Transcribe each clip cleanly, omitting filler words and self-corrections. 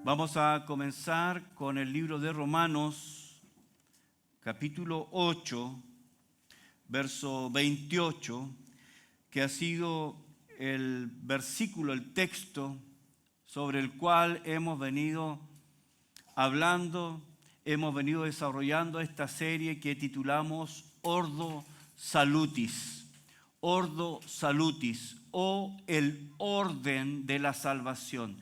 Vamos a comenzar con el libro de Romanos, capítulo 8, verso 28, que ha sido el versículo, el texto sobre el cual hemos venido hablando, hemos venido desarrollando esta serie que titulamos Ordo Salutis. Ordo Salutis, o el orden de la salvación.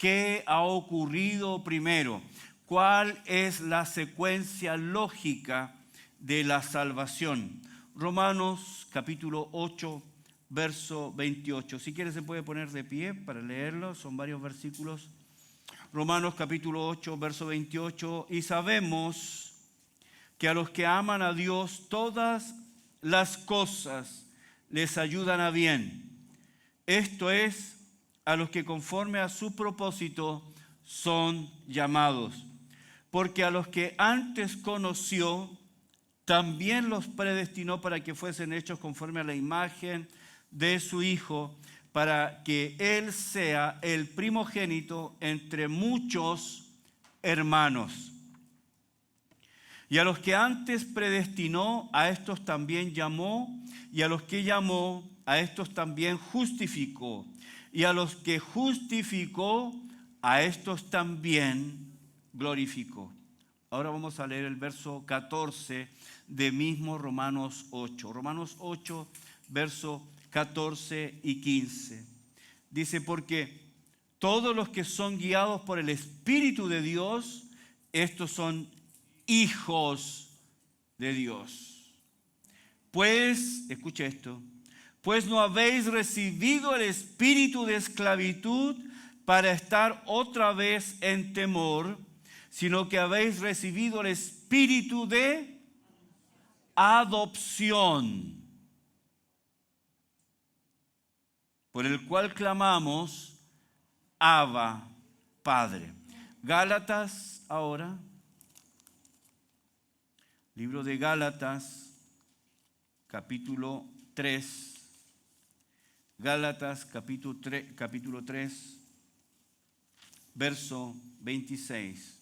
¿Qué ha ocurrido primero? ¿Cuál es la secuencia lógica de la salvación? Romanos capítulo 8, verso 28. Si quiere se puede poner de pie para leerlo, son varios versículos. Romanos capítulo 8, verso 28. Y sabemos que a los que aman a Dios todas las cosas les ayudan a bien. Esto es, a los que conforme a su propósito son llamados. Porque a los que antes conoció, también los predestinó para que fuesen hechos conforme a la imagen de su Hijo, para que Él sea el primogénito entre muchos hermanos. Y a los que antes predestinó, a estos también llamó, y a los que llamó, a estos también justificó, y a los que justificó, a estos también glorificó. Ahora vamos a leer el verso 14 de mismo Romanos 8. Romanos 8, verso 14 y 15. Dice, porque todos los que son guiados por el Espíritu de Dios, estos son hijos de Dios. Pues, escuche esto, pues no habéis recibido el espíritu de esclavitud para estar otra vez en temor, sino que habéis recibido el espíritu de adopción, por el cual clamamos, Abba, Padre. Gálatas ahora. Libro de Gálatas, capítulo 3. Gálatas, capítulo 3, verso 26.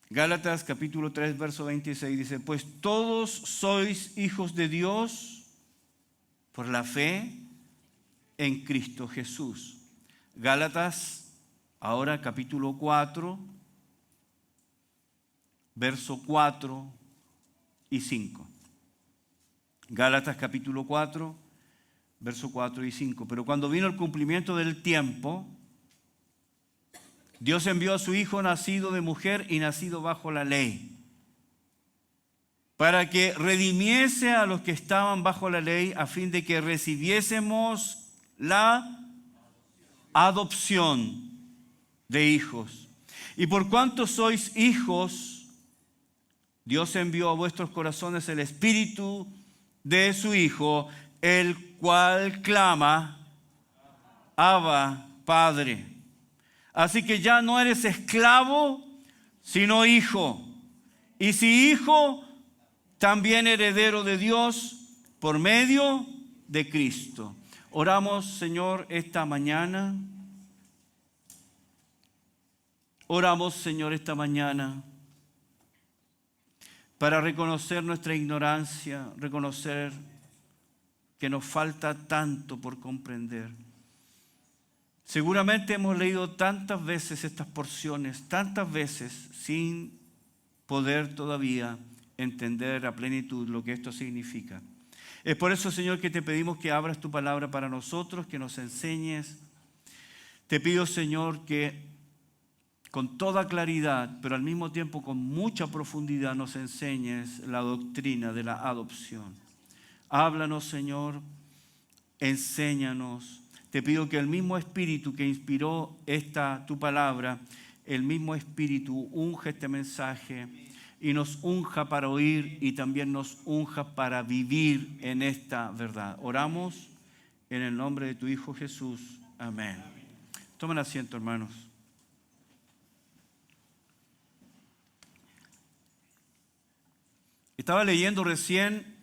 Gálatas, capítulo 3, verso 26 dice, pues todos sois hijos de Dios por la fe en Cristo Jesús. Gálatas, ahora capítulo 4, verso 4 y 5. Gálatas capítulo 4, verso 4 y 5. Pero cuando vino el cumplimiento del tiempo, Dios envió a su Hijo nacido de mujer y nacido bajo la ley, para que redimiese a los que estaban bajo la ley, a fin de que recibiésemos la adopción de hijos. Y por cuanto sois hijos, Dios envió a vuestros corazones el espíritu de su Hijo, el cual clama, Abba, Padre. Así que ya no eres esclavo, sino hijo. Y si hijo, también heredero de Dios por medio de Cristo. Oramos, Señor, esta mañana. Oramos, Señor, esta mañana para reconocer nuestra ignorancia, reconocer que nos falta tanto por comprender. Seguramente hemos leído tantas veces estas porciones, tantas veces, sin poder todavía entender a plenitud lo que esto significa. Es por eso, Señor, que te pedimos que abras tu palabra para nosotros, que nos enseñes. Te pido, Señor, que con toda claridad, pero al mismo tiempo con mucha profundidad, nos enseñes la doctrina de la adopción. Háblanos, Señor, enséñanos. Te pido que el mismo Espíritu que inspiró tu palabra, el mismo Espíritu unja este mensaje y nos unja para oír y también nos unja para vivir en esta verdad. Oramos en el nombre de tu Hijo Jesús. Amén. Tomen asiento, hermanos. Estaba leyendo recién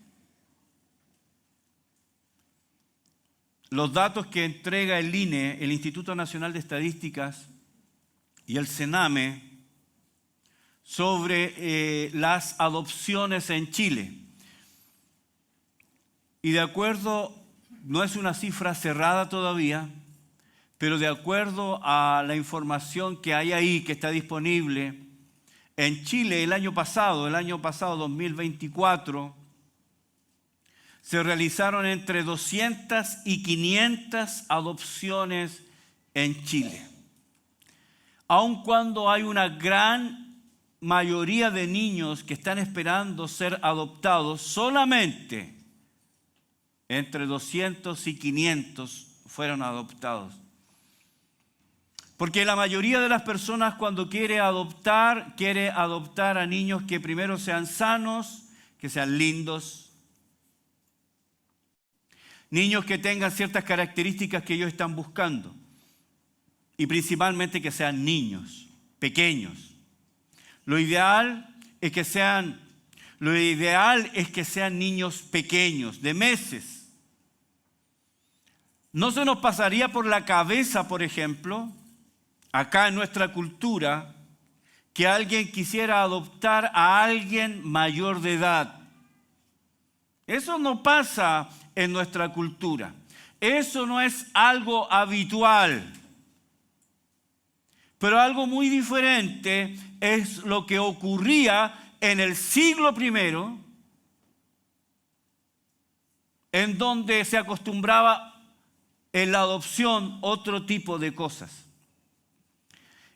los datos que entrega el INE, el Instituto Nacional de Estadísticas, y el CENAME sobre las adopciones en Chile. Y de acuerdo, no es una cifra cerrada todavía, pero de acuerdo a la información que hay ahí, que está disponible, en Chile el año pasado 2024, se realizaron entre 200 y 500 adopciones en Chile. Aun cuando hay una gran mayoría de niños que están esperando ser adoptados, solamente entre 200 y 500 fueron adoptados. Porque la mayoría de las personas cuando quiere adoptar a niños que primero sean sanos, que sean lindos, niños que tengan ciertas características que ellos están buscando. Y principalmente que sean niños, pequeños. Lo ideal es que sean niños pequeños, de meses. No se nos pasaría por la cabeza, por ejemplo, acá en nuestra cultura, que alguien quisiera adoptar a alguien mayor de edad. Eso no pasa en nuestra cultura. Eso no es algo habitual. Pero algo muy diferente es lo que ocurría en el siglo I, en donde se acostumbraba en la adopción otro tipo de cosas.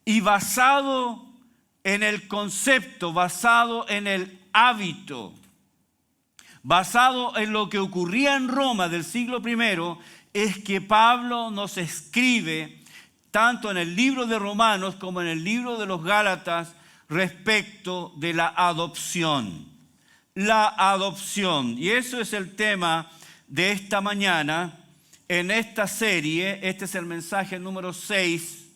Y basado en el concepto, basado en el hábito, basado en lo que ocurría en Roma del siglo I, es que Pablo nos escribe tanto en el libro de Romanos como en el libro de los Gálatas respecto de la adopción. La adopción. Y eso es el tema de esta mañana en esta serie. Este es el mensaje número 6,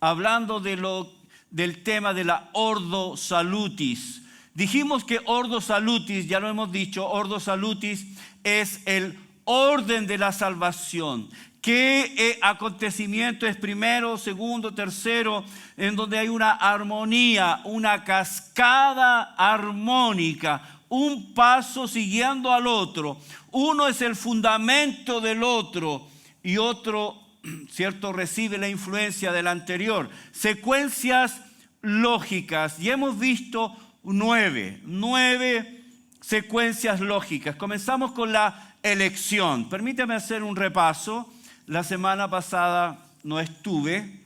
hablando del tema de la Ordo Salutis. Dijimos que Ordo Salutis, ya lo hemos dicho, Ordo Salutis es el orden de la salvación. ¿Qué acontecimiento es primero, segundo, tercero? En donde hay una armonía, una cascada armónica, un paso siguiendo al otro. Uno es el fundamento del otro y otro, ¿cierto?, recibe la influencia del anterior. Secuencias lógicas. Y hemos visto nueve secuencias lógicas. Comenzamos con la elección. Permítame hacer un repaso. La semana pasada no estuve,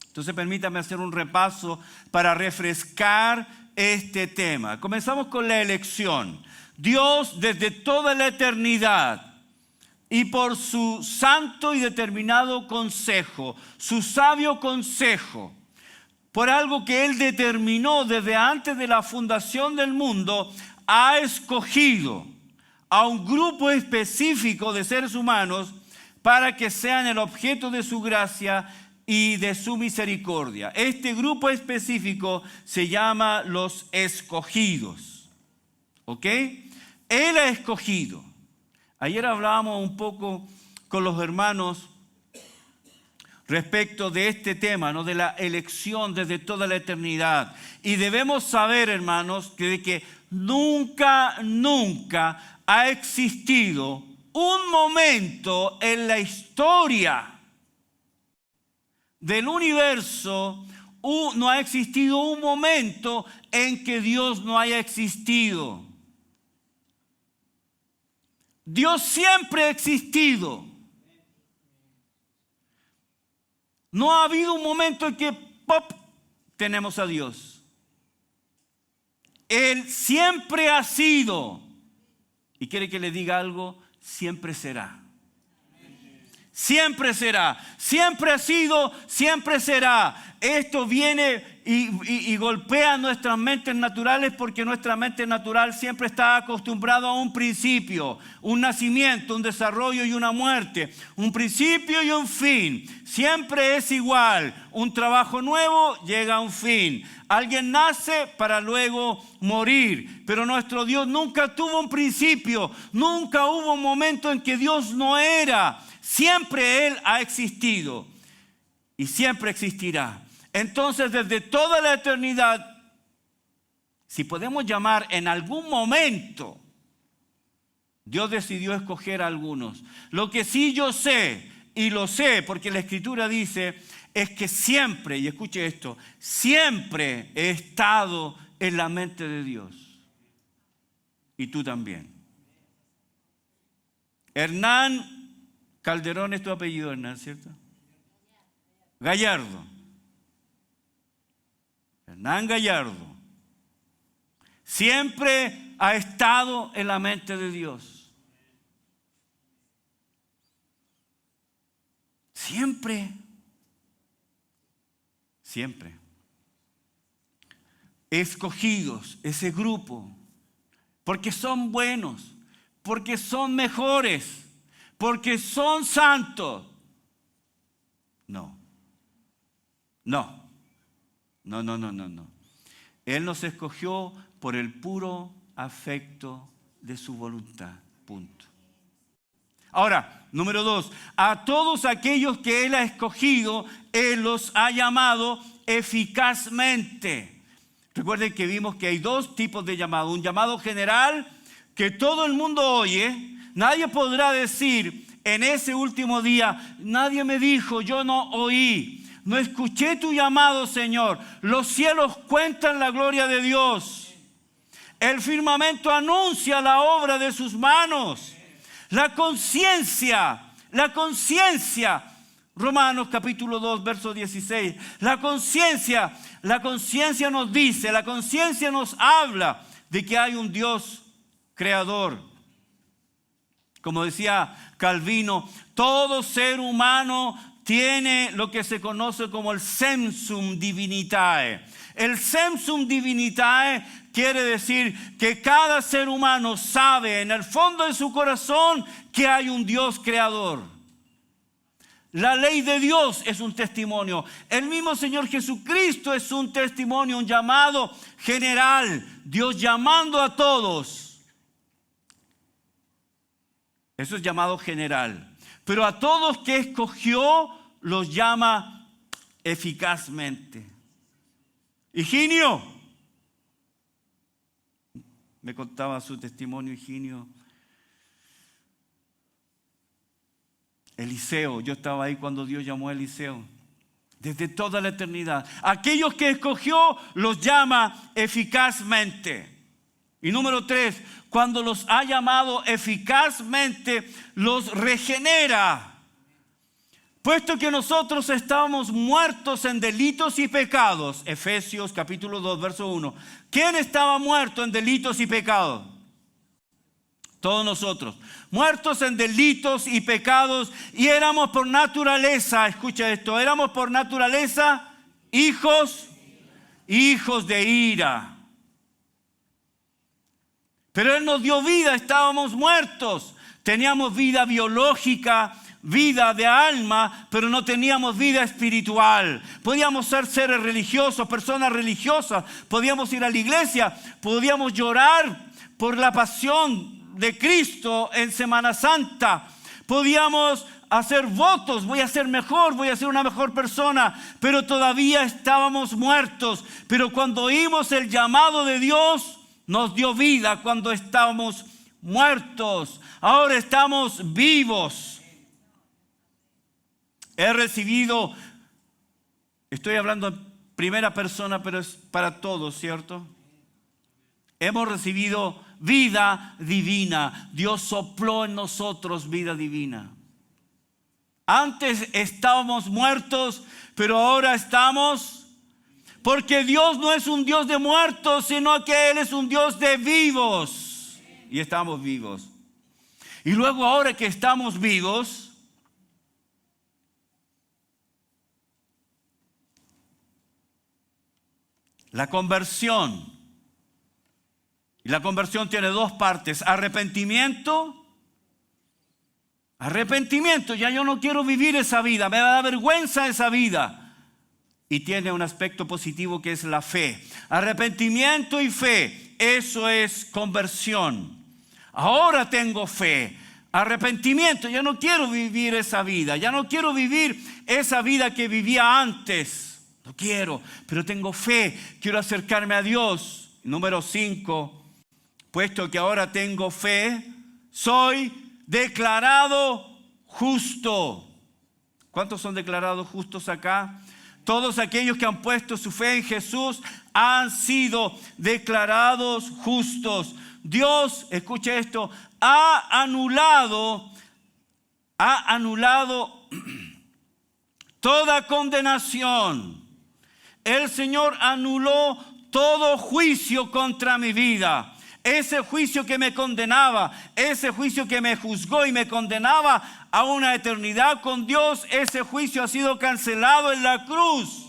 entonces permítame hacer un repaso para refrescar este tema. Comenzamos con la elección. Dios desde toda la eternidad y por su santo y determinado consejo, su sabio consejo, por algo que Él determinó desde antes de la fundación del mundo, ha escogido a un grupo específico de seres humanos para que sean el objeto de su gracia y de su misericordia. Este grupo específico se llama los escogidos. ¿Ok? Él ha escogido. Ayer hablábamos un poco con los hermanos respecto de este tema, ¿no?, de la elección desde toda la eternidad. Y debemos saber, hermanos, que nunca ha existido un momento en la historia del universo, no ha existido un momento en que Dios no haya existido. Dios siempre ha existido. No ha habido un momento en que ¡pop!, tenemos a Dios. Él siempre ha sido. ¿Y quiere que le diga algo? Siempre será. siempre será. Siempre ha sido, siempre será. Esto viene y golpea nuestras mentes naturales porque nuestra mente natural siempre está acostumbrada a un principio, un nacimiento, un desarrollo y una muerte. Un principio y un fin. Siempre es igual. Un trabajo nuevo llega a un fin. Alguien nace para luego morir. Pero nuestro Dios nunca tuvo un principio. Nunca hubo un momento en que Dios no era. Siempre Él ha existido y siempre existirá. Entonces, desde toda la eternidad, si podemos llamar en algún momento, Dios decidió escoger a algunos. Lo que sí yo sé, y lo sé porque la Escritura dice, es que siempre, y escuche esto, siempre he estado en la mente de Dios. Y tú también. Hernán Calderón es tu apellido, Hernán, ¿cierto? Gallardo. Hernán Gallardo siempre ha estado en la mente de Dios. Siempre. Siempre. Escogidos, ese grupo, porque son buenos, porque son mejores, porque son santos. No. Él nos escogió por el puro afecto de su voluntad. Punto. Ahora, número 2. A todos aquellos que Él ha escogido, Él los ha llamado eficazmente. Recuerden que vimos que hay dos tipos de llamado. Un llamado general que todo el mundo oye. Nadie podrá decir en ese último día, nadie me dijo, yo no oí. No escuché tu llamado, Señor. Los cielos cuentan la gloria de Dios. El firmamento anuncia la obra de sus manos. La conciencia. Romanos capítulo 2, verso 16. La conciencia nos dice, la conciencia nos habla de que hay un Dios creador. Como decía Calvino, todo ser humano tiene lo que se conoce como el sensum divinitae. El sensum divinitae quiere decir que cada ser humano sabe en el fondo de su corazón que hay un Dios creador. La ley de Dios es un testimonio. El mismo Señor Jesucristo es un testimonio, un llamado general. Dios llamando a todos. Eso es llamado general. Pero a todos que escogió los llama eficazmente. Higinio, me contaba su testimonio Higinio. Eliseo, yo estaba ahí cuando Dios llamó a Eliseo. Desde toda la eternidad. Aquellos que escogió los llama eficazmente. Y número 3, cuando los ha llamado eficazmente, los regenera. Puesto que nosotros estábamos muertos en delitos y pecados. Efesios capítulo 2, verso 1. ¿Quién estaba muerto en delitos y pecados? Todos nosotros. Muertos en delitos y pecados. Y éramos por naturaleza, escucha esto, éramos por naturaleza hijos de ira. Pero Él nos dio vida, estábamos muertos. Teníamos vida biológica, vida de alma, pero no teníamos vida espiritual. Podíamos ser seres religiosos, personas religiosas. Podíamos ir a la iglesia, podíamos llorar por la pasión de Cristo en Semana Santa. Podíamos hacer votos, voy a ser mejor, voy a ser una mejor persona, pero todavía estábamos muertos. Pero cuando oímos el llamado de Dios, nos dio vida cuando estábamos muertos. Ahora estamos vivos. He recibido, estoy hablando en primera persona, pero es para todos, ¿cierto? Hemos recibido vida divina. Dios sopló en nosotros vida divina. Antes estábamos muertos, pero ahora estamos... Porque Dios no es un Dios de muertos, sino que Él es un Dios de vivos. Y estamos vivos. Y luego ahora que estamos vivos, La conversión. Y la conversión tiene dos partes. Arrepentimiento. Arrepentimiento. Ya yo no quiero vivir esa vida. Me da vergüenza esa vida. Y tiene un aspecto positivo que es la fe. Arrepentimiento y fe. Eso es conversión. Ahora tengo fe. Arrepentimiento. Ya no quiero vivir esa vida. Ya no quiero vivir esa vida que vivía antes. No quiero. Pero tengo fe. Quiero acercarme a Dios. Número 5. Puesto que ahora tengo fe, soy declarado justo. ¿Cuántos son declarados justos acá? Todos aquellos que han puesto su fe en Jesús han sido declarados justos. Dios, escuche esto, ha anulado toda condenación. El Señor anuló todo juicio contra mi vida. Ese juicio que me condenaba, ese juicio que me juzgó y me condenaba a una eternidad con Dios, ese juicio ha sido cancelado en la cruz.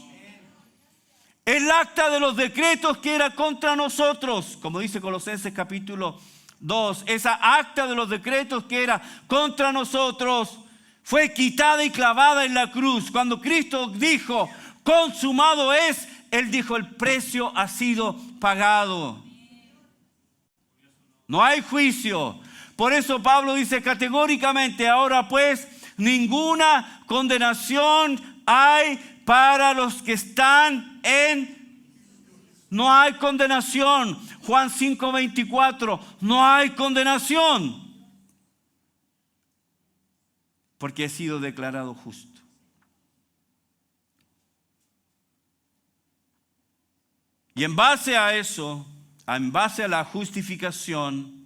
El acta de los decretos que era contra nosotros, como dice Colosenses capítulo 2, esa acta de los decretos que era contra nosotros fue quitada y clavada en la cruz. Cuando Cristo dijo, consumado es, Él dijo, el precio ha sido pagado. No hay juicio. Por eso Pablo dice categóricamente, ahora pues ninguna condenación hay para los que están en... No hay condenación. Juan 5:24, no hay condenación. Porque he sido declarado justo. Y en base a eso, en base a la justificación,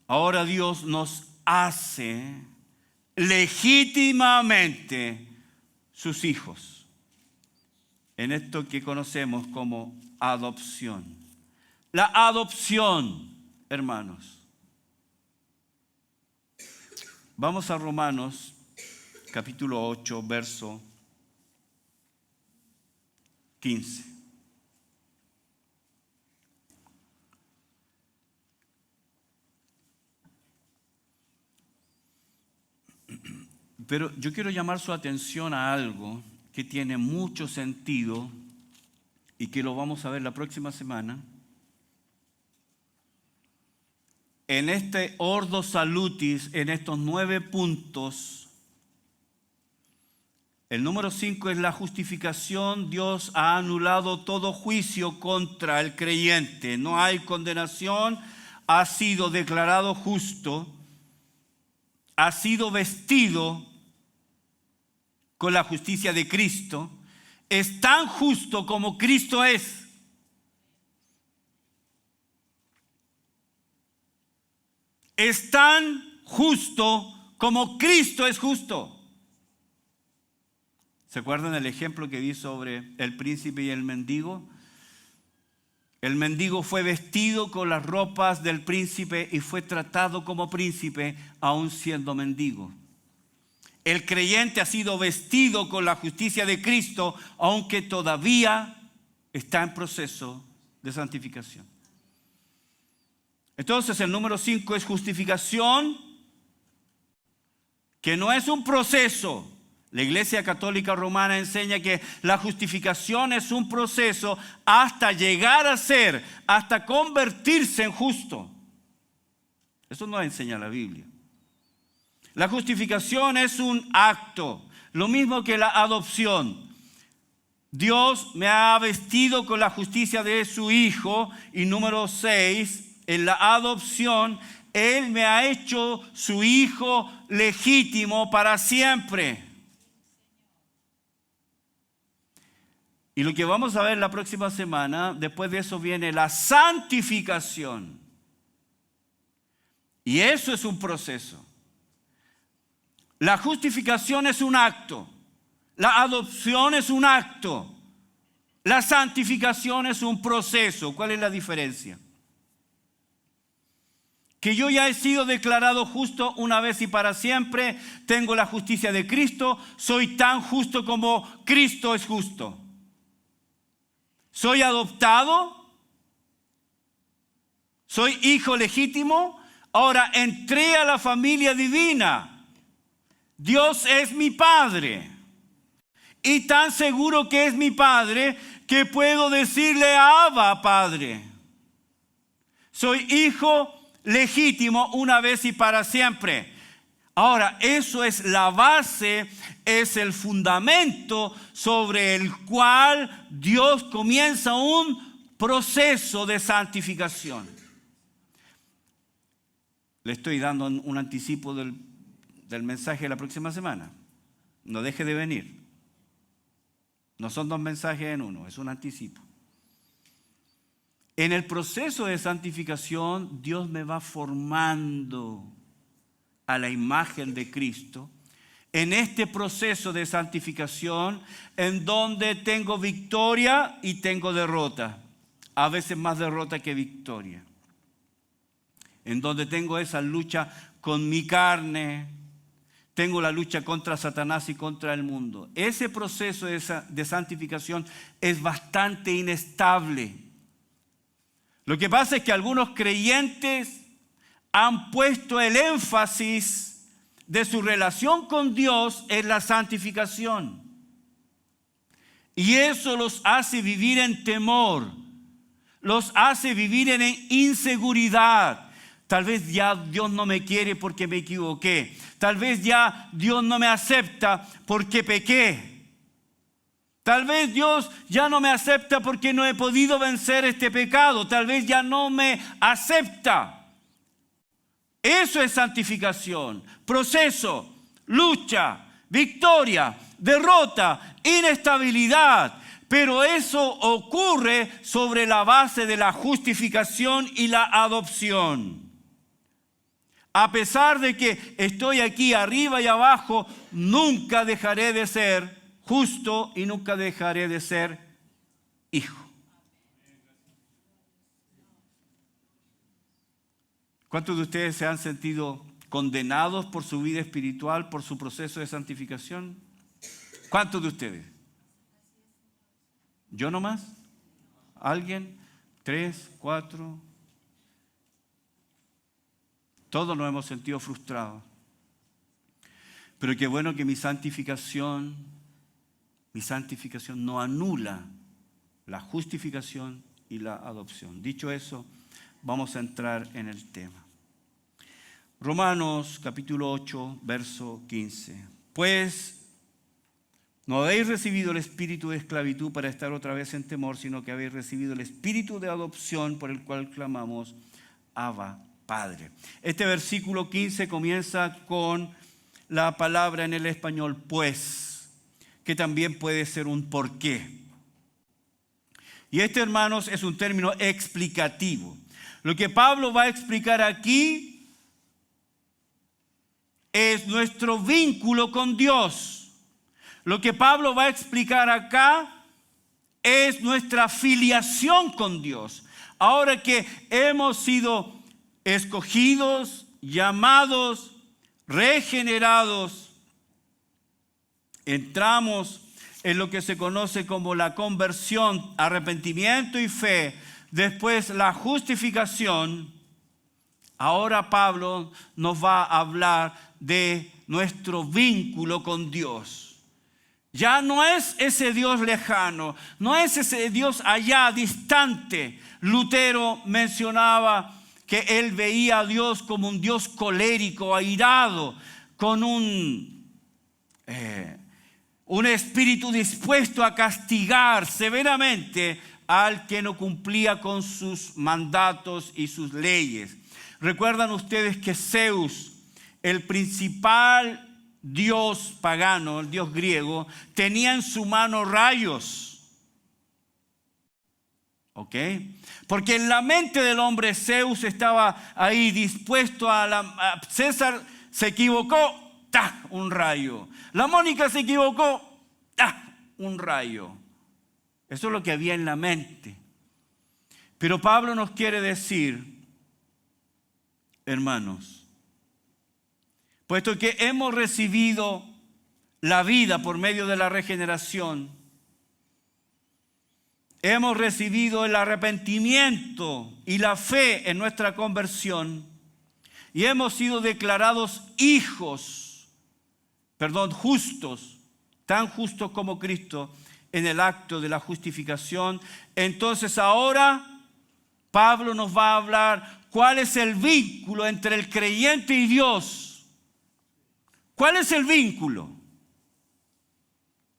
ahora Dios nos hace legítimamente sus hijos. En esto que conocemos como adopción. La adopción, hermanos. Vamos a Romanos, capítulo 8, verso 15. Pero yo quiero llamar su atención a algo que tiene mucho sentido y que lo vamos a ver la próxima semana. En este Ordo Salutis, en estos 9 puntos, el número 5 es la justificación. Dios ha anulado todo juicio contra el creyente. No hay condenación, ha sido declarado justo, ha sido vestido con la justicia de Cristo, es tan justo como Cristo es. Es tan justo como Cristo es justo. ¿Se acuerdan del ejemplo que di sobre el príncipe y el mendigo? El mendigo fue vestido con las ropas del príncipe y fue tratado como príncipe aún siendo mendigo. El creyente ha sido vestido con la justicia de Cristo, aunque todavía está en proceso de santificación. Entonces el número 5 es justificación, que no es un proceso. La Iglesia Católica Romana enseña que la justificación es un proceso hasta llegar a ser, hasta convertirse en justo. Eso no enseña la Biblia. La justificación es un acto, lo mismo que la adopción. Dios me ha vestido con la justicia de su Hijo. Y número 6, en la adopción, Él me ha hecho su Hijo legítimo para siempre. Y lo que vamos a ver la próxima semana, después de eso viene la santificación. Y eso es un proceso. La justificación es un acto. La adopción es un acto. La santificación es un proceso. ¿Cuál es la diferencia? Que yo ya he sido declarado justo una vez y para siempre. Tengo la justicia de Cristo. Soy tan justo como Cristo es justo. ¿Soy adoptado? ¿Soy hijo legítimo? Ahora entré a la familia divina. Dios es mi Padre. Y tan seguro que es mi Padre que puedo decirle Abba, Padre. Soy hijo legítimo una vez y para siempre. Ahora, eso es la base, es el fundamento sobre el cual Dios comienza un proceso de santificación. Le estoy dando un anticipo del mensaje de la próxima semana. No deje de venir. No son dos mensajes en uno, es un anticipo. En el proceso de santificación, Dios me va formando a la imagen de Cristo. En este proceso de santificación, en donde tengo victoria y tengo derrota. A veces más derrota que victoria. En donde tengo esa lucha con mi carne, tengo la lucha contra Satanás y contra el mundo. Ese proceso de santificación es bastante inestable. Lo que pasa es que algunos creyentes han puesto el énfasis de su relación con Dios en la santificación. Y eso los hace vivir en temor, los hace vivir en inseguridad. Tal vez ya Dios no me quiere porque me equivoqué. Tal vez ya Dios no me acepta porque pequé. Tal vez Dios ya no me acepta porque no he podido vencer este pecado. Tal vez ya no me acepta. Eso es santificación. Proceso, lucha, victoria, derrota, inestabilidad. Pero eso ocurre sobre la base de la justificación y la adopción. A pesar de que estoy aquí arriba y abajo, nunca dejaré de ser justo y nunca dejaré de ser hijo. ¿Cuántos de ustedes se han sentido condenados por su vida espiritual, por su proceso de santificación? ¿Cuántos de ustedes? ¿Yo nomás? ¿Alguien? 3, 4. Todos nos hemos sentido frustrados. Pero qué bueno que mi santificación no anula la justificación y la adopción. Dicho eso, vamos a entrar en el tema. Romanos capítulo 8, verso 15. Pues no habéis recibido el espíritu de esclavitud para estar otra vez en temor, sino que habéis recibido el espíritu de adopción por el cual clamamos, Abba, Padre. Este versículo 15 comienza con la palabra en el español pues, que también puede ser un por qué. Y este, hermanos, es un término explicativo. Lo que Pablo va a explicar aquí es nuestro vínculo con Dios. Lo que Pablo va a explicar acá es nuestra filiación con Dios. Ahora que hemos sido escogidos, llamados, regenerados, entramos en lo que se conoce como la conversión, arrepentimiento y fe, después la justificación. Ahora Pablo nos va a hablar de nuestro vínculo con Dios. Ya no es ese Dios lejano, no es ese Dios allá distante. Lutero mencionaba que él veía a Dios como un Dios colérico, airado, con un espíritu dispuesto a castigar severamente al que no cumplía con sus mandatos y sus leyes. ¿Recuerdan ustedes que Zeus, el principal dios pagano, el dios griego, tenía en su mano rayos? ¿Ok? Porque en la mente del hombre Zeus estaba ahí dispuesto a César se equivocó, ¡tac! Un rayo. La Mónica se equivocó, ¡tac! Un rayo. Eso es lo que había en la mente. Pero Pablo nos quiere decir, hermanos, puesto que hemos recibido la vida por medio de la regeneración, hemos recibido el arrepentimiento y la fe en nuestra conversión y hemos sido declarados justos, tan justos como Cristo en el acto de la justificación, entonces ahora Pablo nos va a hablar cuál es el vínculo entre el creyente y Dios. ¿Cuál es el vínculo?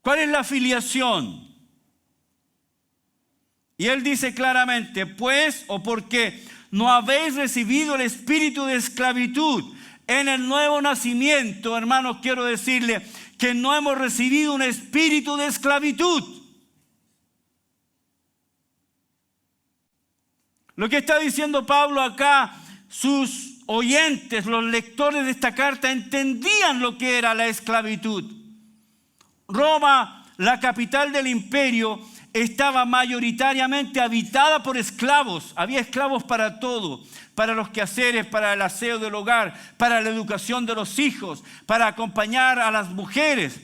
¿Cuál es la filiación? Y él dice claramente, pues, o porque no habéis recibido el espíritu de esclavitud. En el nuevo nacimiento, hermanos, quiero decirle que no hemos recibido un espíritu de esclavitud. Lo que está diciendo Pablo acá, sus oyentes, los lectores de esta carta, entendían lo que era la esclavitud. Roma, la capital del imperio, estaba mayoritariamente habitada por esclavos. Había esclavos para todo, para los quehaceres, para el aseo del hogar, para la educación de los hijos, para acompañar a las mujeres.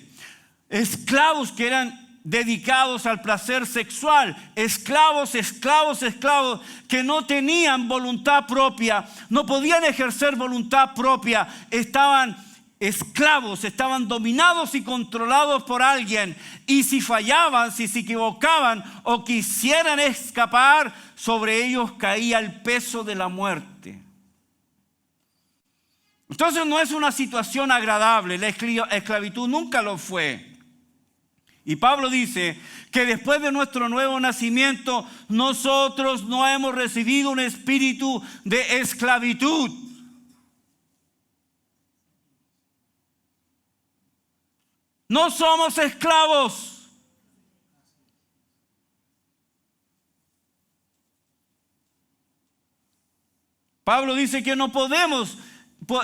Esclavos que eran dedicados al placer sexual, esclavos que no tenían voluntad propia, no podían ejercer voluntad propia, estaban esclavos, estaban dominados y controlados por alguien, y si fallaban, si se equivocaban o quisieran escapar, sobre ellos caía el peso de la muerte. Entonces no es una situación agradable, la esclavitud nunca lo fue. Y Pablo dice que después de nuestro nuevo nacimiento, nosotros no hemos recibido un espíritu de esclavitud. No somos esclavos. Pablo dice que no podemos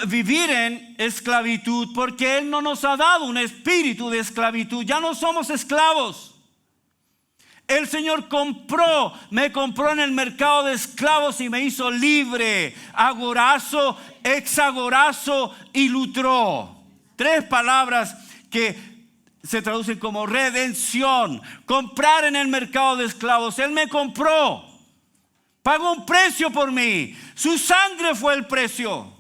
vivir en esclavitud porque Él no nos ha dado un espíritu de esclavitud. Ya no somos esclavos. El Señor me compró en el mercado de esclavos y me hizo libre. Agorazo, exagorazo y lutró. 3 palabras que se traducen como redención. Comprar en el mercado de esclavos. Él me compró. Pagó un precio por mí. Su sangre fue el precio.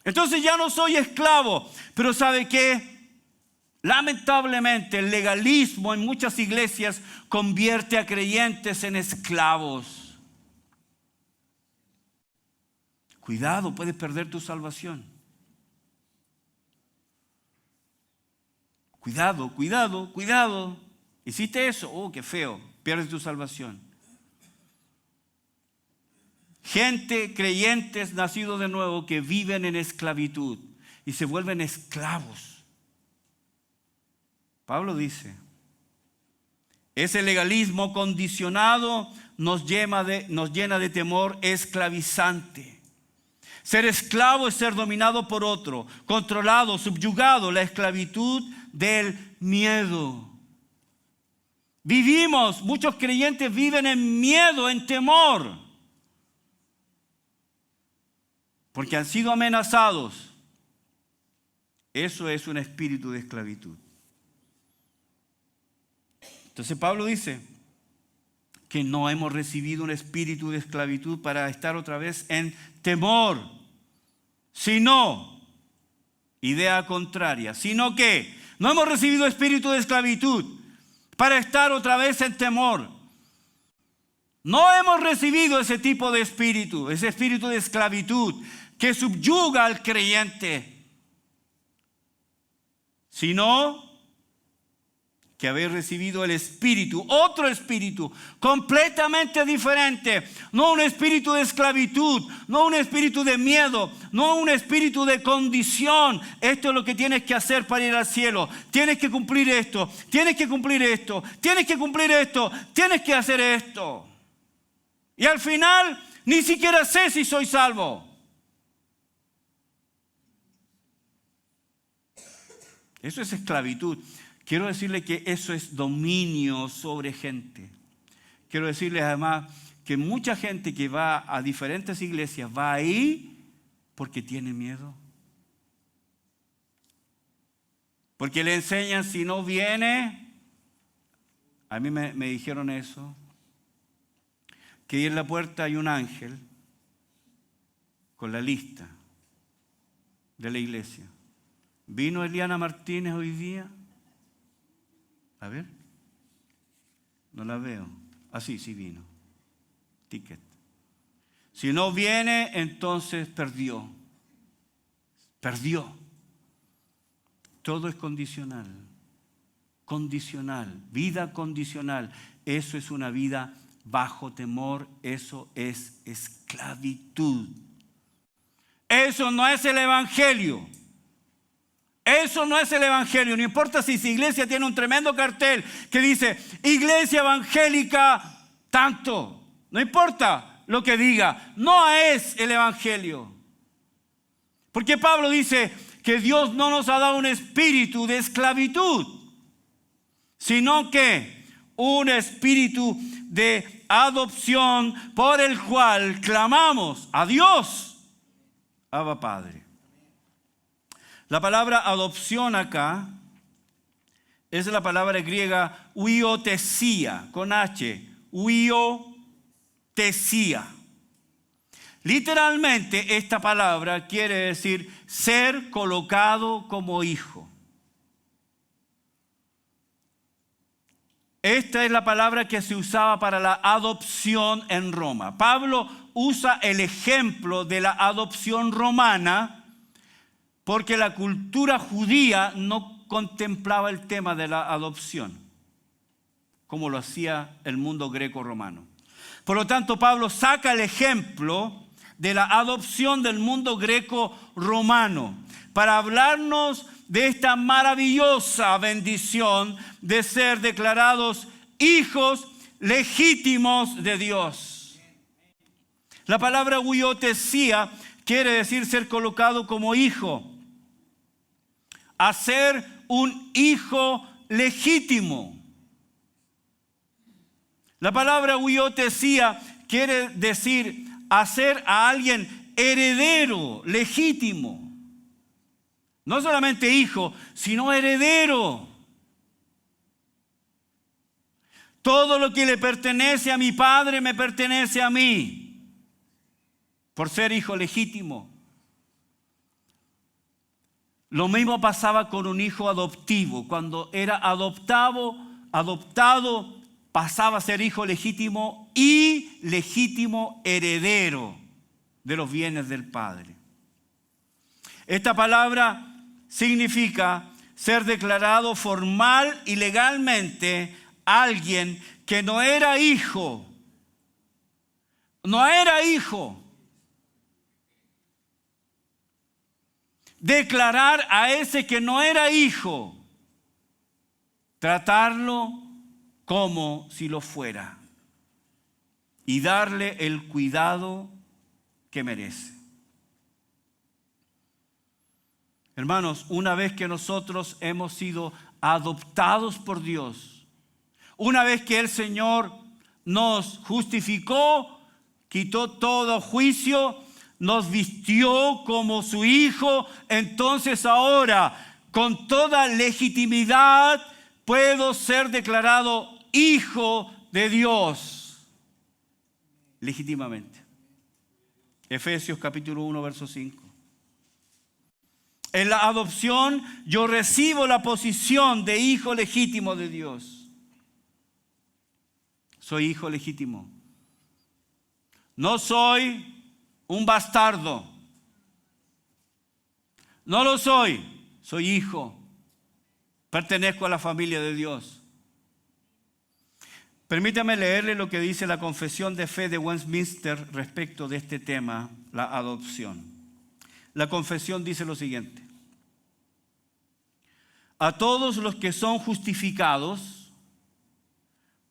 Entonces ya no soy esclavo. Pero ¿sabe qué? Lamentablemente el legalismo en muchas iglesias convierte a creyentes en esclavos. Cuidado, puedes perder tu salvación. Cuidado. ¿Hiciste eso? Oh, qué feo. Pierdes tu salvación. Gente, creyentes nacidos de nuevo que viven en esclavitud y se vuelven esclavos. Pablo dice, ese legalismo condicionado nos llena de temor esclavizante. Ser esclavo es ser dominado por otro, controlado, subyugado, la esclavitud del miedo. Muchos creyentes viven en miedo, en temor, porque han sido amenazados. Eso es un espíritu de esclavitud. Entonces Pablo dice que no hemos recibido un espíritu de esclavitud para estar otra vez en temor, sino, idea contraria, sino que no hemos recibido espíritu de esclavitud para estar otra vez en temor. No hemos recibido ese tipo de espíritu, ese espíritu de esclavitud que subyuga al creyente, sino que habéis recibido el espíritu, otro espíritu, completamente diferente. No un espíritu de esclavitud, no un espíritu de miedo, no un espíritu de condición. Esto es lo que tienes que hacer para ir al cielo. Tienes que cumplir esto, tienes que cumplir esto, tienes que cumplir esto, tienes que hacer esto. Y al final, ni siquiera sé si soy salvo. Eso es esclavitud. Quiero decirle que eso es dominio sobre gente. Quiero decirles además que mucha gente que va a diferentes iglesias va ahí porque tiene miedo. Porque le enseñan, si no viene A mí me dijeron eso, que ahí en la puerta hay un ángel con la lista de la iglesia. ¿Vino Eliana Martínez hoy día? A ver, no la veo. Ah, sí vino. Ticket. Si no viene, entonces perdió. Perdió. Todo es condicional. Condicional. Vida condicional. Eso es una vida bajo temor. Eso es esclavitud. Eso no es el evangelio. Eso no es el evangelio. No importa si esa iglesia tiene un tremendo cartel que dice iglesia evangélica tanto. No importa lo que diga. No es el evangelio. Porque Pablo dice que Dios no nos ha dado un espíritu de esclavitud, sino que un espíritu de adopción por el cual clamamos a Dios, Abba Padre. La palabra adopción acá es la palabra griega huiotesia, con H, huiotesia. Literalmente esta palabra quiere decir ser colocado como hijo. Esta es la palabra que se usaba para la adopción en Roma. Pablo usa el ejemplo de la adopción romana porque la cultura judía no contemplaba el tema de la adopción, como lo hacía el mundo greco-romano. Por lo tanto, Pablo saca el ejemplo de la adopción del mundo greco-romano para hablarnos de esta maravillosa bendición de ser declarados hijos legítimos de Dios. La palabra huiotesia quiere decir ser colocado como hijo. Hacer un hijo legítimo. La palabra huiotesia quiere decir hacer a alguien heredero, legítimo. No solamente hijo, sino heredero. Todo lo que le pertenece a mi padre me pertenece a mí, por ser hijo legítimo. Lo mismo pasaba con un hijo adoptivo. Cuando era adoptado, pasaba a ser hijo legítimo y legítimo heredero de los bienes del padre. Esta palabra significa ser declarado formal y legalmente alguien que no era hijo. No era hijo. Declarar a ese que no era hijo, tratarlo como si lo fuera y darle el cuidado que merece. Hermanos, una vez que nosotros hemos sido adoptados por Dios, una vez que el Señor nos justificó, quitó todo juicio, nos vistió como su hijo, entonces ahora con toda legitimidad puedo ser declarado hijo de Dios legítimamente. Efesios capítulo 1 verso 5. En la adopción yo recibo la posición de hijo legítimo de Dios. Soy hijo legítimo. No soy un bastardo. No lo soy. Soy hijo. Pertenezco a la familia de Dios. Permítame leerle lo que dice la Confesión de Fe de Westminster respecto de este tema, la adopción. La confesión dice lo siguiente: a todos los que son justificados,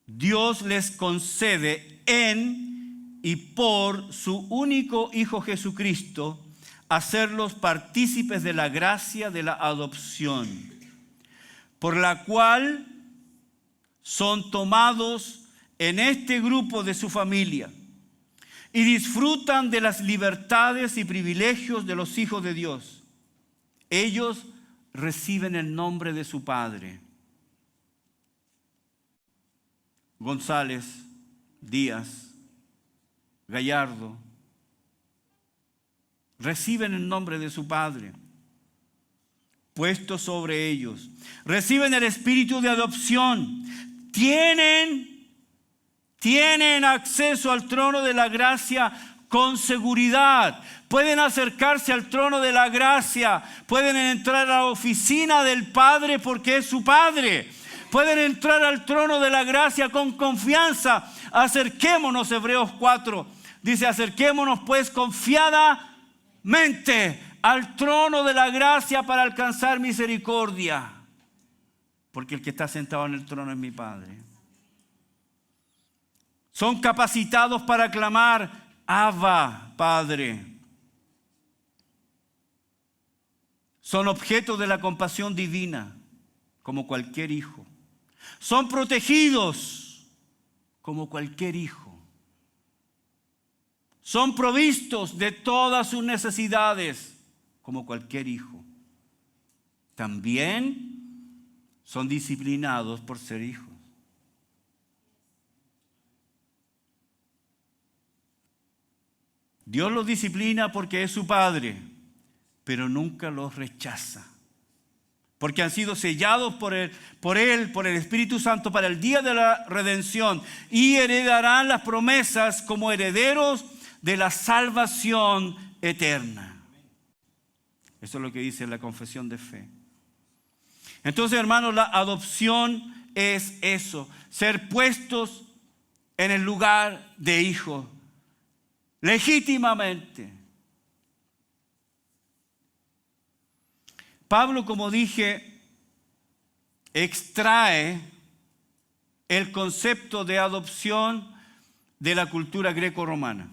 Dios les concede en y por su único Hijo Jesucristo hacerlos partícipes de la gracia de la adopción, por la cual son tomados en este grupo de su familia y disfrutan de las libertades y privilegios de los hijos de Dios. Ellos reciben el nombre de su Padre. González, Díaz, Gallardo, reciben el nombre de su Padre puesto sobre ellos. Reciben el espíritu de adopción. Tienen acceso al trono de la gracia con seguridad. Pueden acercarse al trono de la gracia. Pueden entrar a la oficina del Padre porque es su Padre. Pueden entrar al trono de la gracia con confianza. Acerquémonos, Hebreos 4. Dice, acerquémonos pues confiadamente al trono de la gracia para alcanzar misericordia. Porque el que está sentado en el trono es mi Padre. Son capacitados para clamar, Abba, Padre. Son objeto de la compasión divina, como cualquier hijo. Son protegidos, como cualquier hijo. Son provistos de todas sus necesidades, como cualquier hijo. También son disciplinados por ser hijos. Dios los disciplina porque es su Padre, pero nunca los rechaza. Porque han sido sellados por el Espíritu Santo para el día de la redención y heredarán las promesas como herederos de la salvación eterna. Eso es lo que dice la confesión de fe. Entonces, hermanos, la adopción es eso, ser puestos en el lugar de hijos, legítimamente. Pablo, como dije, extrae el concepto de adopción de la cultura greco-romana,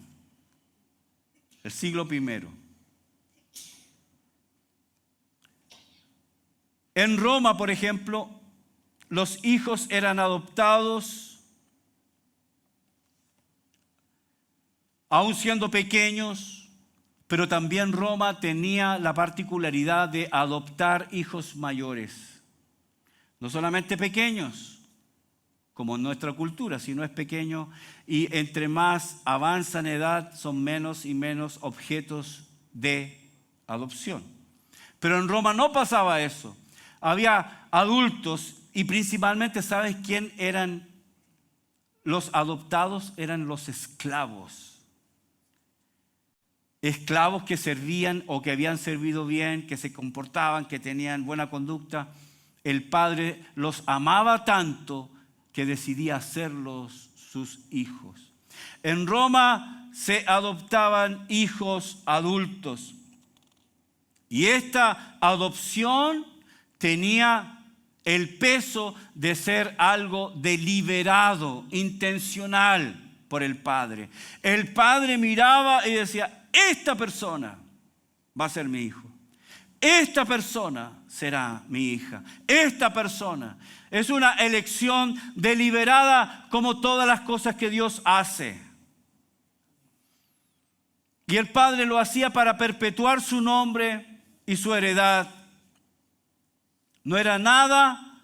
el siglo I. En Roma, por ejemplo, los hijos eran adoptados aún siendo pequeños, pero también Roma tenía la particularidad de adoptar hijos mayores. No solamente pequeños, como en nuestra cultura, sino es pequeño y entre más avanza en edad son menos y menos objetos de adopción. Pero en Roma no pasaba eso. Había adultos y principalmente, ¿sabes quién eran los adoptados? Eran los esclavos. Esclavos que servían o que habían servido bien, que se comportaban, que tenían buena conducta. El padre los amaba tanto que decidía hacerlos sus hijos. En Roma se adoptaban hijos adultos. Y esta adopción tenía el peso de ser algo deliberado, intencional por el padre. El padre miraba y decía, esta persona va a ser mi hijo. Esta persona será mi hija. Esta persona es una elección deliberada como todas las cosas que Dios hace. Y el padre lo hacía para perpetuar su nombre y su heredad. No era nada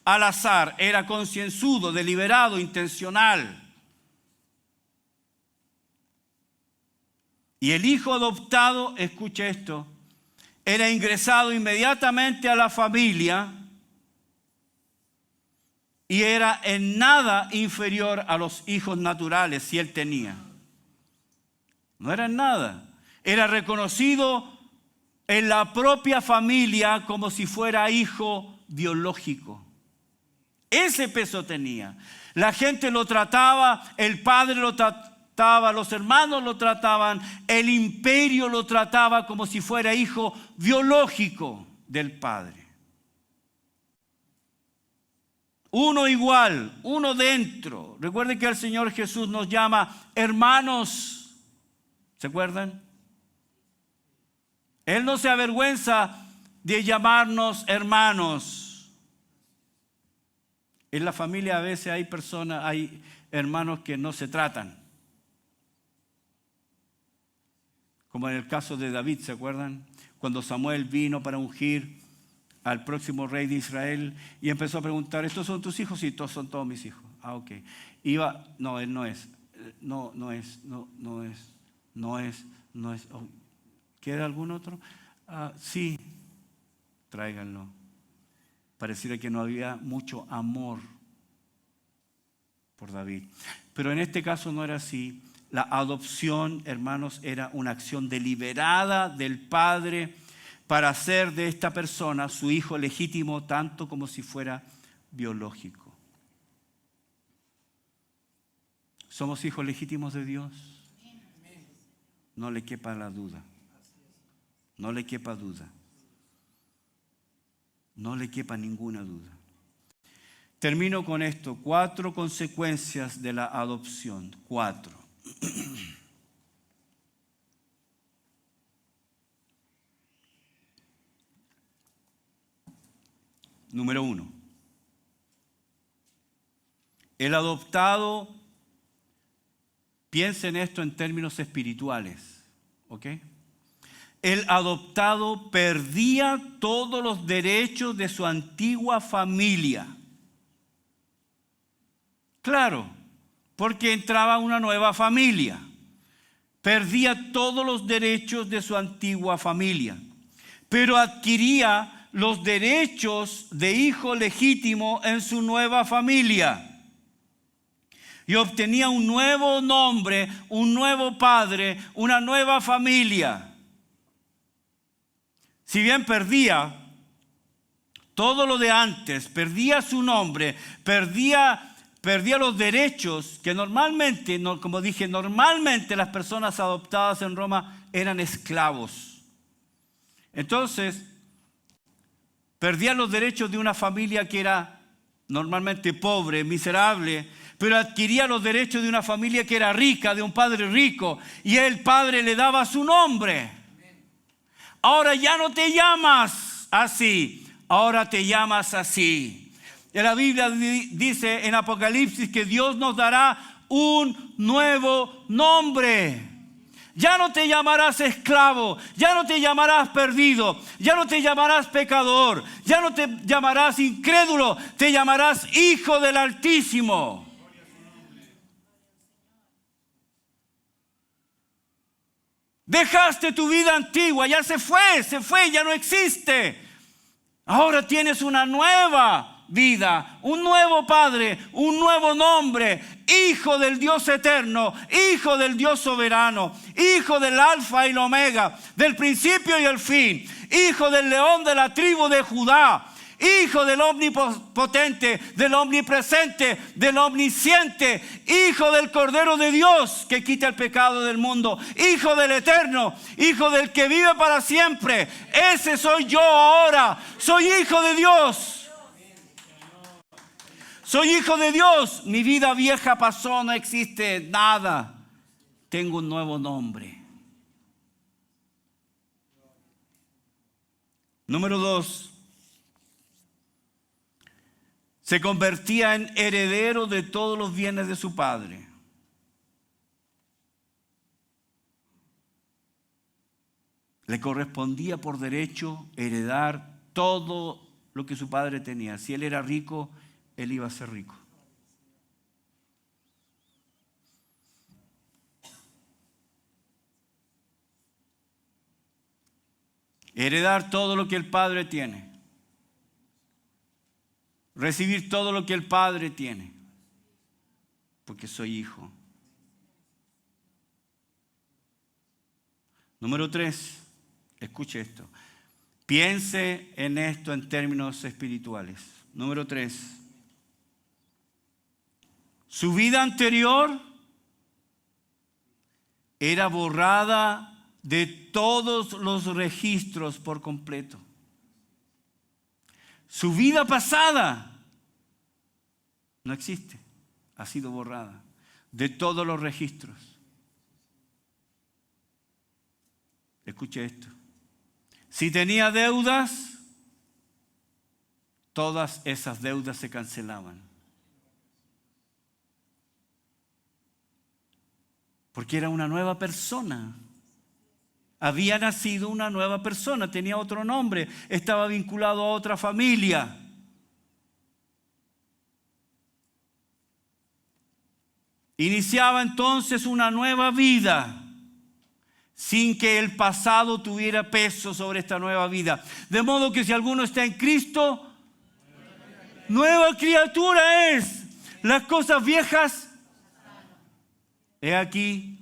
al azar, era concienzudo, deliberado, intencional. Y el hijo adoptado, escuche esto, era ingresado inmediatamente a la familia y era en nada inferior a los hijos naturales si él tenía. No era en nada. Era reconocido en la propia familia como si fuera hijo biológico. Ese peso tenía. La gente lo trataba, el padre lo trataba, los hermanos lo trataban, el imperio lo trataba como si fuera hijo biológico del padre. Uno igual, uno dentro. Recuerden que el Señor Jesús nos llama hermanos. ¿Se acuerdan? Él no se avergüenza de llamarnos hermanos. En la familia a veces hay hermanos que no se tratan. Como en el caso de David, ¿se acuerdan? Cuando Samuel vino para ungir al próximo rey de Israel y empezó a preguntar, ¿estos son tus hijos? Sí, son todos mis hijos. Ah, ok. No, él no es. No es. Oh, ¿queda algún otro? Sí, tráiganlo. Pareciera que no había mucho amor por David. Pero en este caso no era así. La adopción, hermanos, era una acción deliberada del padre para hacer de esta persona su hijo legítimo, tanto como si fuera biológico. ¿Somos hijos legítimos de Dios? No le quepa la duda. No le quepa duda. No le quepa ninguna duda. Termino con esto. 4 consecuencias de la adopción. 4. Número 1. El adoptado, piensa en esto en términos espirituales, ¿ok? El adoptado perdía todos los derechos de su antigua familia. Claro, porque entraba una nueva familia. Perdía todos los derechos de su antigua familia, pero adquiría los derechos de hijo legítimo en su nueva familia. Y obtenía un nuevo nombre, un nuevo padre, una nueva familia. Si bien perdía todo lo de antes, perdía su nombre, perdía los derechos que normalmente, como dije, normalmente las personas adoptadas en Roma eran esclavos. Entonces, perdía los derechos de una familia que era normalmente pobre, miserable, pero adquiría los derechos de una familia que era rica, de un padre rico, y el padre le daba su nombre. Ahora ya no te llamas así, ahora te llamas así. Y la Biblia dice en Apocalipsis que Dios nos dará un nuevo nombre. Ya no te llamarás esclavo, ya no te llamarás perdido, ya no te llamarás pecador, ya no te llamarás incrédulo, te llamarás hijo del Altísimo. Dejaste tu vida antigua, ya se fue, ya no existe. Ahora tienes una nueva vida, un nuevo padre, un nuevo nombre, hijo del Dios eterno, hijo del Dios soberano, hijo del alfa y el omega, del principio y el fin, hijo del león de la tribu de Judá, hijo del omnipotente, del omnipresente, del omnisciente, hijo del Cordero de Dios que quita el pecado del mundo, hijo del eterno, hijo del que vive para siempre. Ese soy yo ahora, soy hijo de Dios. Soy hijo de Dios, mi vida vieja pasó, no existe nada. Tengo un nuevo nombre. Número 2. Se convertía en heredero de todos los bienes de su padre. Le correspondía por derecho heredar todo lo que su padre tenía. Si él era rico, él iba a ser rico. Heredar todo lo que el padre tiene. Recibir todo lo que el padre tiene. Porque soy hijo. Número 3. Escuche esto. Piense en esto en términos espirituales. Número 3. Su vida anterior era borrada de todos los registros por completo. Su vida pasada no existe, ha sido borrada de todos los registros. Escuche esto. Si tenía deudas, todas esas deudas se cancelaban. Porque era una nueva persona. Había nacido una nueva persona, tenía otro nombre, estaba vinculado a otra familia. Iniciaba entonces una nueva vida, sin que el pasado tuviera peso sobre esta nueva vida. De modo que si alguno está en Cristo, nueva criatura es. Las cosas viejas, he aquí.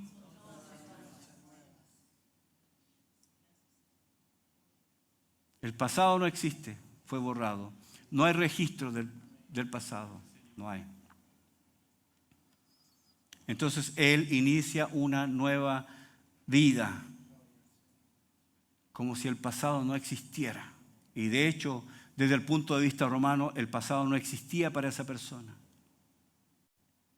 El pasado no existe, fue borrado. No hay registro del pasado, no hay. Entonces Él inicia una nueva vida, como si el pasado no existiera. Y de hecho, desde el punto de vista romano, el pasado no existía para esa persona.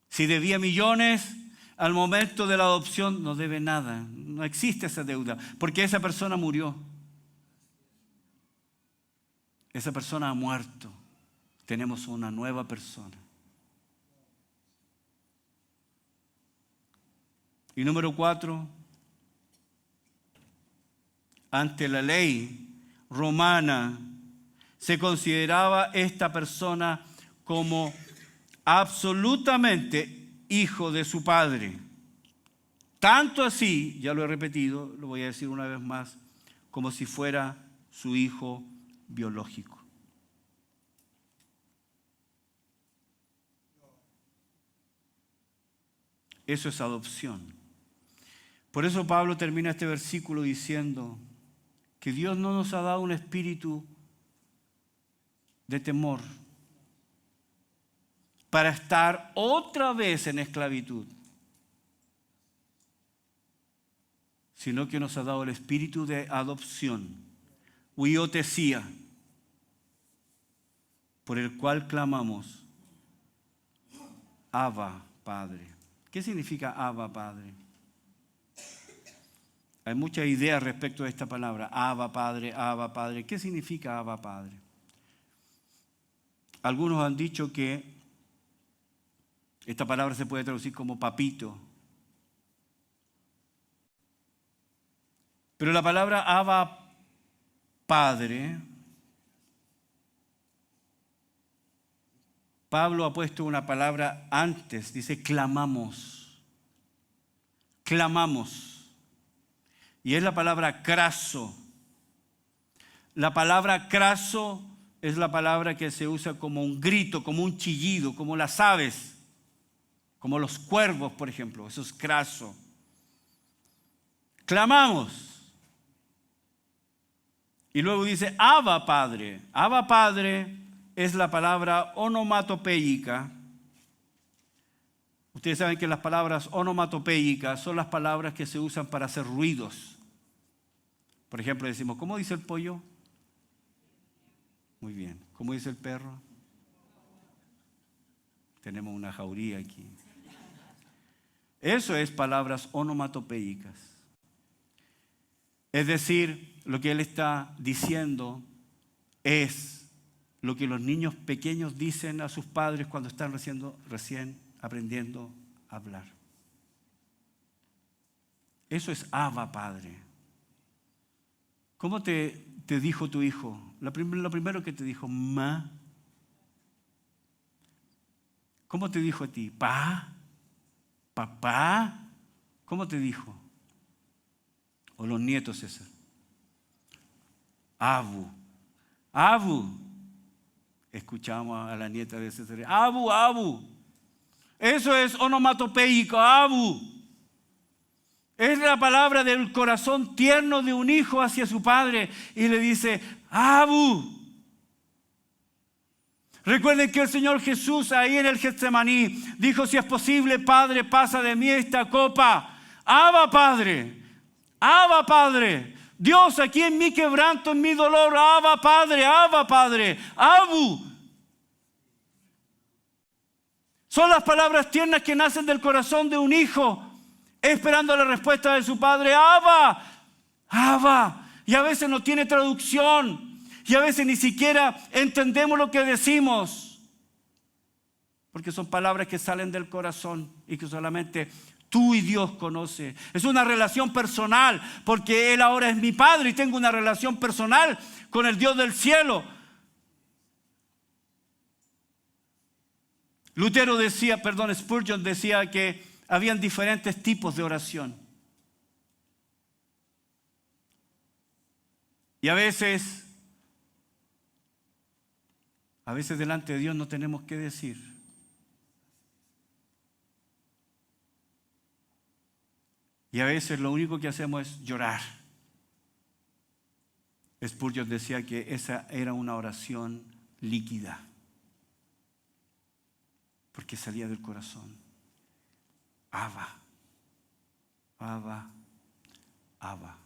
Si debía millones, al momento de la adopción no debe nada. No existe esa deuda, porque esa persona murió. Esa persona ha muerto. Tenemos una nueva persona. Y número 4, ante la ley romana se consideraba esta persona como absolutamente hijo de su padre. Tanto así, ya lo he repetido, lo voy a decir una vez más, como si fuera su hijo biológico. Eso es adopción. Por eso Pablo termina este versículo diciendo que Dios no nos ha dado un espíritu de temor para estar otra vez en esclavitud, sino que nos ha dado el espíritu de adopción, huiotesía, por el cual clamamos, Abba, Padre. ¿Qué significa Abba, Padre? Hay muchas ideas respecto a esta palabra, Abba, Padre, Abba, Padre. ¿Qué significa Abba, Padre? Algunos han dicho que esta palabra se puede traducir como papito. Pero la palabra Abba, Padre, Pablo ha puesto una palabra antes, dice clamamos. Clamamos. Y es la palabra craso. La palabra craso es la palabra que se usa como un grito, como un chillido, como las aves, como los cuervos, por ejemplo. Eso es craso. Clamamos. Y luego dice Abba, Padre. Abba, Padre es la palabra onomatopéyica. Ustedes saben que las palabras onomatopéyicas son las palabras que se usan para hacer ruidos. Por ejemplo, decimos, ¿cómo dice el pollo? Muy bien. ¿Cómo dice el perro? Tenemos una jauría aquí. Eso es palabras onomatopéyicas. Es decir, lo que él está diciendo es lo que los niños pequeños dicen a sus padres cuando están recién aprendiendo a hablar. Eso es Abba, Padre. ¿Cómo te dijo tu hijo? Lo primero que te dijo, ma. ¿Cómo te dijo a ti? Pa, papá. ¿Cómo te dijo? O los nietos, César. Abu. Abu. Escuchamos a la nieta de César. Abu, Abu. Eso es onomatopéyico, Abu. Es la palabra del corazón tierno de un hijo hacia su padre. Y le dice, Abu. Recuerden que el Señor Jesús ahí en el Getsemaní dijo, si es posible, Padre, pasa de mí esta copa. Abba, Padre. Abba, Padre. Dios, aquí en mi quebranto, en mi dolor, Abba, Padre, Abba, Padre. Abu. Son las palabras tiernas que nacen del corazón de un hijo, esperando la respuesta de su padre, Abba, Abba. Y a veces no tiene traducción, y a veces ni siquiera entendemos lo que decimos, porque son palabras que salen del corazón y que solamente Tú y Dios conoce. Es una relación personal, porque Él ahora es mi Padre y tengo una relación personal con el Dios del cielo. Spurgeon decía que habían diferentes tipos de oración. Y a veces delante de Dios no tenemos que decir. Y a veces lo único que hacemos es llorar. Spurgeon decía que esa era una oración líquida, porque salía del corazón. Abba, Abba, Abba.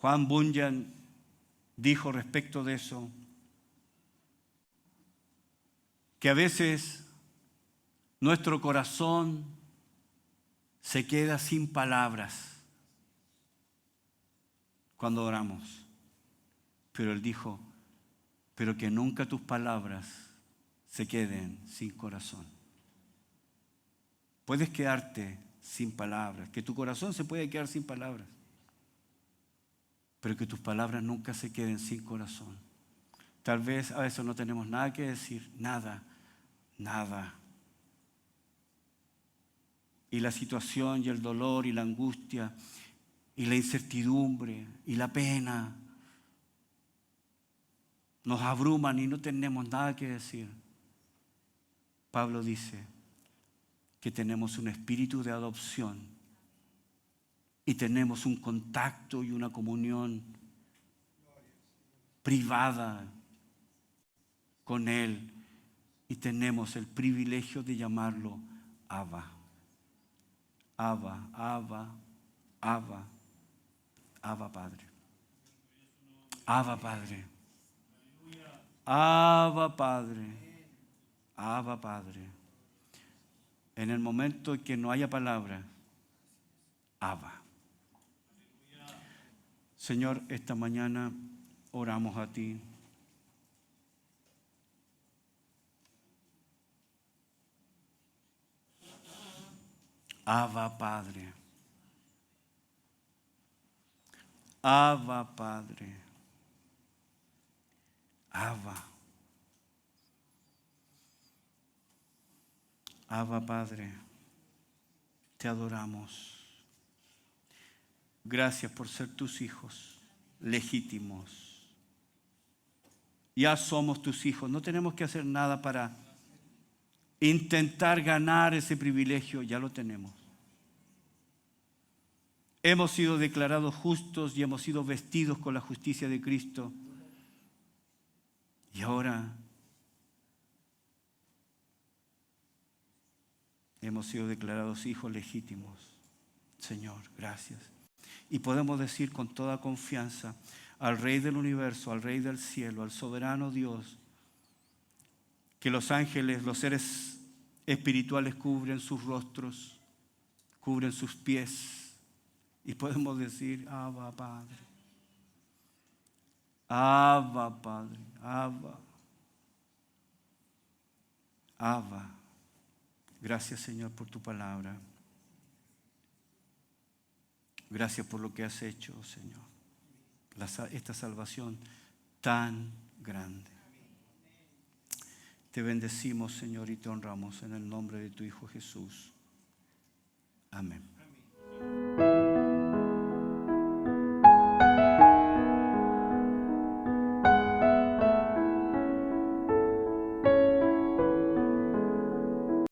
Juan Bunyan dijo respecto de eso, que a veces nuestro corazón se queda sin palabras cuando oramos. Pero Él dijo, pero que nunca tus palabras se queden sin corazón. Puedes quedarte sin palabras, que tu corazón se puede quedar sin palabras, pero que tus palabras nunca se queden sin corazón. Tal vez a veces no tenemos nada que decir, nada. Y la situación y el dolor y la angustia y la incertidumbre y la pena nos abruman y no tenemos nada que decir. Pablo dice que tenemos un espíritu de adopción y tenemos un contacto y una comunión privada con Él y tenemos el privilegio de llamarlo Abba. Abba, Abba, Abba, Abba Padre. Abba Padre. Abba Padre. Abba Padre. En el momento en que no haya palabra, Abba. Señor, esta mañana oramos a ti. Abba Padre. Abba Padre. Abba. Abba Padre. Te adoramos. Gracias por ser tus hijos legítimos. Ya somos tus hijos. No tenemos que hacer nada para intentar ganar ese privilegio. Ya lo tenemos. Hemos sido declarados justos y hemos sido vestidos con la justicia de Cristo. Y ahora hemos sido declarados hijos legítimos. Señor, gracias. Y podemos decir con toda confianza al Rey del universo, al Rey del cielo, al soberano Dios, que los ángeles, los seres espirituales cubren sus rostros, cubren sus pies. Y podemos decir, Abba Padre, Abba Padre, Abba, Abba. Gracias, Señor, por tu palabra. Gracias por lo que has hecho, Señor. Esta salvación tan grande. Te bendecimos, Señor, y te honramos en el nombre de tu Hijo Jesús. Amén.